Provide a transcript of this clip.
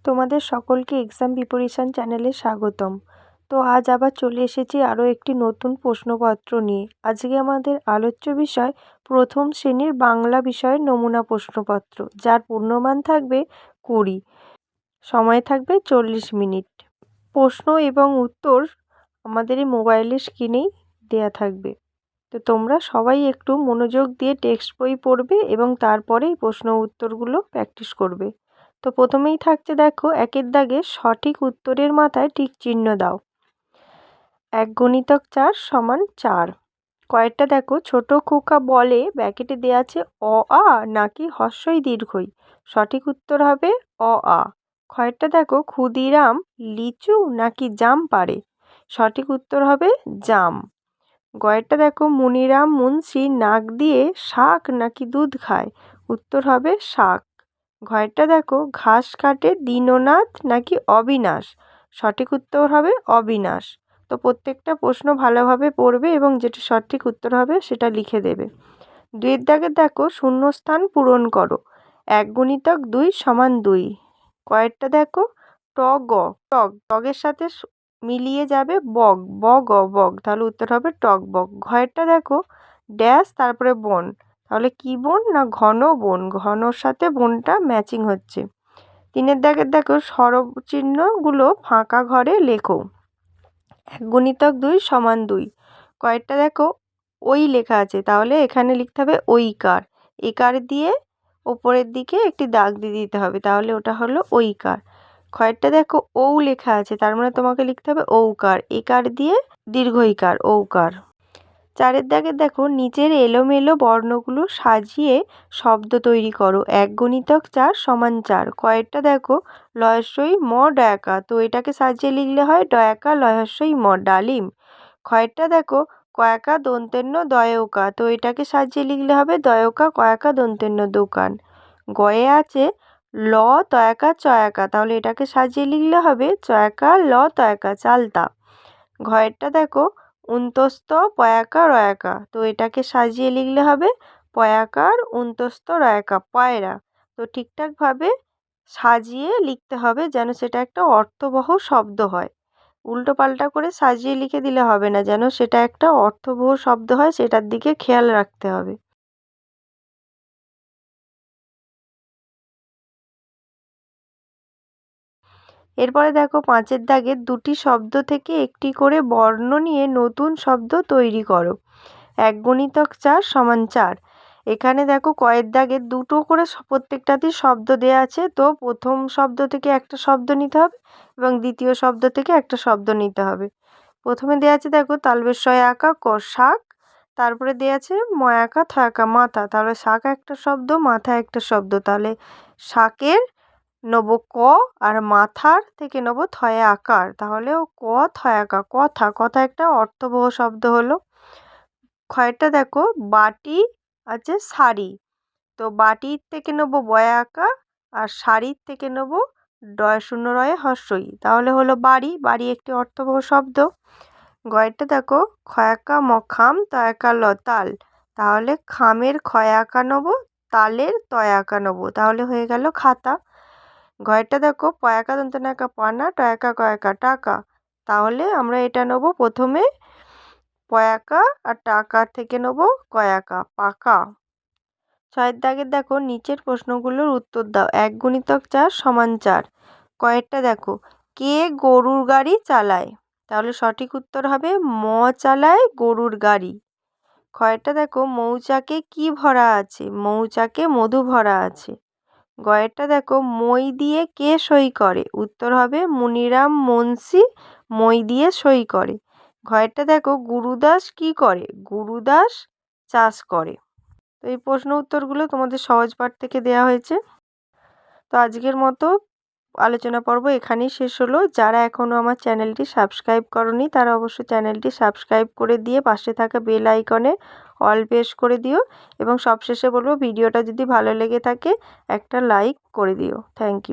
তোমাদের সকলকে exam preparation চ্যানেলে স্বাগতম। তো আজ আবার চলে এসেছি আরও একটি নতুন প্রশ্নপত্র নিয়ে। আজকে আমাদের আলোচ্য বিষয় প্রথম শ্রেণীর বাংলা বিষয়ের নমুনা প্রশ্নপত্র, যার পূর্ণমান থাকবে 20, সময় থাকবে 40 মিনিট। প্রশ্ন এবং উত্তর আমাদের এই মোবাইলের স্ক্রিনেই দেয়া থাকবে। তো তোমরা সবাই একটু মনোযোগ দিয়ে টেক্সট বই পড়বে এবং তারপরেই প্রশ্ন উত্তরগুলো প্র্যাকটিস করবে। তো প্রথমেই থাকছে, দেখো, 1 দাগে সঠিক উত্তরের মাথায় টিক চিহ্ন দাও। 1 × 4 = 4। কয়েকটা দেখো, ছোট খোকা বলে ব্র্যাকেটে দেওয়া আছে অ আ নাকি হ্রস্বই দীর্ঘই। সঠিক উত্তর হবে অ আ। কয়েকটা দেখো, ক্ষুদিরাম লিচু নাকি জাম পারে। সঠিক উত্তর হবে জাম। গয়েরটা দেখো, মুনিরাম মুন্সি নাক দিয়ে শাক নাকি দুধ খায়। উত্তর হবে শাক। ঘয়েরটা দেখো, ঘাস কাটে দীননাথ নাকি অবিনাশ। সঠিক উত্তর হবে অবিনাশ। তো প্রত্যেকটা প্রশ্ন ভালোভাবে পড়বে এবং যেটা সঠিক উত্তর হবে সেটা লিখে দেবে। 2 দাগে দেখো, শূন্যস্থান পূরণ করো। 1 × 2 = 2। কয়েরটা দেখো, টগের সাথে মিলিয়ে যাবে বক, বক, তাহলে উত্তর হবে টকবক। ঘয়েরটা দেখো, ড্যাশ তারপরে বন, তাহলে কি বন না ঘন বন, ঘনর সাথে বনটা ম্যাচিং হচ্ছে। 3 দাগের দেখো, স্বরচিহ্নগুলো ফাঁকা ঘরে লেখো। 1 × 2 = 2। কয়েকটা দেখো, ওই লেখা আছে, তাহলে এখানে লিখতে হবে ঐকার। একার দিয়ে ওপরের দিকে একটি দাগ দিয়ে দিতে হবে, তাহলে ওটা হলো ঐকার। কয়েকটা দেখো, ঔ লেখা আছে, তার মানে তোমাকে লিখতে হবে ঔকার। একার দিয়ে দীর্ঘ ইকার, ঔকার। 4 দাগে দেখো, নিচের এলোমেলো বর্ণগুলো সাজিয়ে শব্দ তৈরি করো। 1 × 4 = 4। কয়েকটা দেখো, লয়স্বই ম ডয়াকা, তো এটাকে সাজিয়ে লিখলে হয় ডয়াকা লয়স্বই ম, ডালিম। কয়েকটা দেখো, কয়াকা দন্তেন্য দয়কা, তো এটাকে সাজিয়ে লিখলে হবে দয়কা কয়াকা দন্তেন্য দোকান। গয়ে আছে ল তয়াকা চয়াকা, তাহলে এটাকে সাজিয়ে লিখলে হবে চয়াকা ল তয়াকা চালতা। ঘয়েরটা দেখো, উন্তস্ত পয়াকা রয়াকা, তো এটাকে সাজিয়ে লিখলে হবে পয়াকার উন্তস্ত রয়াকা, পয়রা। তো ঠিকঠাকভাবে সাজিয়ে লিখতে হবে যেন সেটা একটা অর্থবহ শব্দ হয়। উল্টো পাল্টা করে সাজিয়ে লিখে দিলে হবে না, যেন সেটা একটা অর্থবহ শব্দ হয়, সেটার দিকে খেয়াল রাখতে হবে। এরপরে দেখো, 5 দাগের 2টি শব্দ থেকে একটি করে বর্ণ নিয়ে নতুন শব্দ তৈরি করো। 1 × 4 = 4। এখানে দেখো, কয়ের দাগে 2টো করে প্রত্যেকটাতেই শব্দ দেওয়া আছে, তো প্রথম শব্দ থেকে একটা শব্দ নিতে হবে এবং দ্বিতীয় শব্দ থেকে একটা শব্দ নিতে হবে। প্রথমে দেওয়া আছে, দেখো, তালবেশ আঁকা ক শাক, তারপরে দেওয়া আছে ময়াকা থয়াকা মাথা, তাহলে শাক একটা শব্দ, মাথা একটা শব্দ, তাহলে শাকের নেব ক আর মাথার থেকে নেব থয়া আকার, তাহলে ক থয়াকা কথা। কথা একটা অর্থবহ শব্দ হলো। ক্ষয়টা দেখো, বাটি আছে শাড়ি, তো বাটির থেকে নেব বয়া আঁকা আর শাড়ির থেকে নেব শূন্য রয়ে হ্রস্বই, তাহলে হলো বাড়ি। বাড়ি একটি অর্থবহ শব্দ। গয়েরটা দেখো, খয়াকা খাম তয়াকা ল তাল, তাহলে খামের খয়াকা নেব, তালের তয়াকা নেব, তাহলে হয়ে গেল খাতা। ঘয়েরটা দেখো, পয়াকা দন্তনাকা পানা টয়াকা কয়াকা টাকা, তাহলে আমরা এটা নেব প্রথমে পয়াকা আর টাকা থেকে নেব কয়াকা, পাকা। 6 দাগের দেখো, নিচের প্রশ্নগুলোর উত্তর দাও। 1 × 4 = 4। কয়েকটা দেখো, কে গরুর গাড়ি চালায়, তাহলে সঠিক উত্তর হবে ম চালায় গরুর গাড়ি। কয়েকটা দেখো, মৌচাকে কি ভরা আছে, মৌচাকে মধু ভরা আছে। গয়েরটা দেখো, মই দিয়ে কে সই করে, উত্তর হবে মুনিরাম মুন্সি মই দিয়ে সই করে। ঘয়েরটা দেখো, গুরুদাস কি করে, গুরুদাস চাষ করে। তো এই প্রশ্ন উত্তরগুলো তোমাদের সহজ পাঠ থেকে দেওয়া হয়েছে। তো আজকের মতো আলোচনা পর্ব এখানেই শেষ হলো। যারা এখনও আমার চ্যানেলটি সাবস্ক্রাইব করনি তারা অবশ্যই চ্যানেলটি সাবস্ক্রাইব করে দিয়ে পাশে থাকা বেল আইকনে অল প্রেস করে দিও এবং সবশেষে বলবো, ভিডিওটা যদি ভালো লেগে থাকে একটা লাইক করে দিও। Thank you.